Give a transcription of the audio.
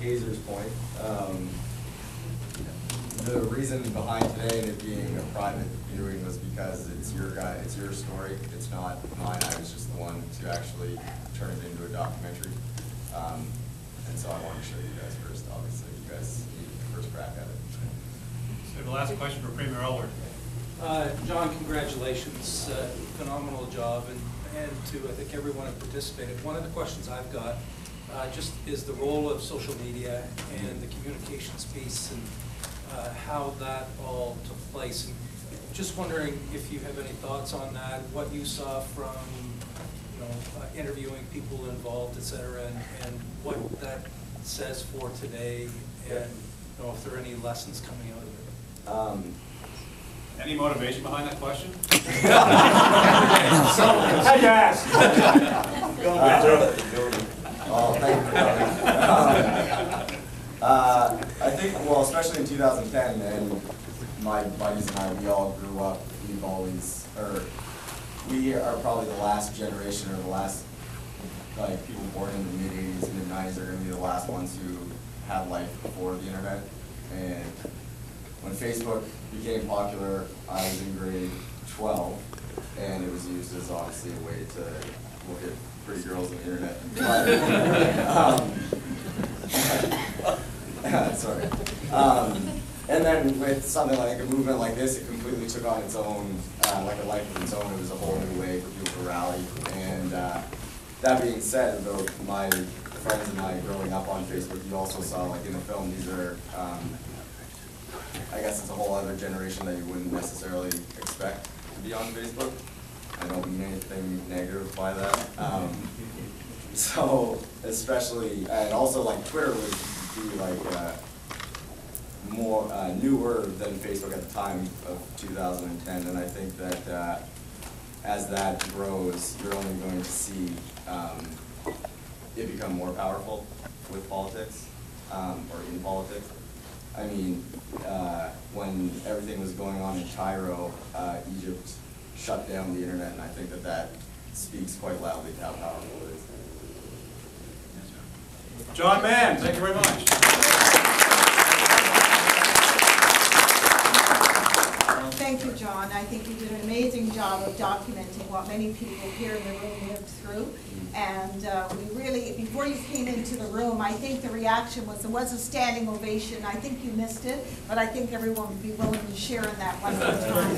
Hazer's point, the reason behind today and it being a private viewing was because it's your it's your story. It's not mine. I was just the one to actually turn it into a documentary. And so I wanted to show you guys first. Obviously, you guys need the first crack at it. So the last question for Premier Alward. John, congratulations. Phenomenal job, and to I think everyone who participated. One of the questions I've got just is the role of social media and the communications piece and how that all took place. And just wondering if you have any thoughts on that, what you saw from interviewing people involved, et cetera, and what that says for today, and if there are any lessons coming out of it. Any motivation behind that question? Had to ask. Thank you for coming. I think, well, especially in 2010, and my buddies and I, we all grew up, we are probably the last generation, or the last, people born in the mid-80s, mid-90s are going to be the last ones who had life before the internet. And when Facebook became popular, I was in grade 12, and it was used as obviously a way to look at pretty girls on the internet. But, sorry. And then with something like a movement like this, it completely took on its own, like a life of its own. It was a whole new way for people to rally. And that being said, though, my friends and I growing up on Facebook, you also saw, like in the film, these are, I guess it's a whole other generation that you wouldn't necessarily expect to be on Facebook. I don't mean anything negative by that. So, especially, and also like Twitter would be like more newer than Facebook at the time of 2010, and I think that as that grows, you're only going to see it become more powerful with politics, or in politics. I mean, when everything was going on in Cairo, Egypt shut down the internet, and I think that that speaks quite loudly to how powerful it is. John Mann, thank you very much. Thank you, John. I think you did an amazing job of documenting what many people here in the room lived through. And we really, before you came into the room, I think the reaction was, there was a standing ovation. I think you missed it, but I think everyone would be willing to share in that one more time.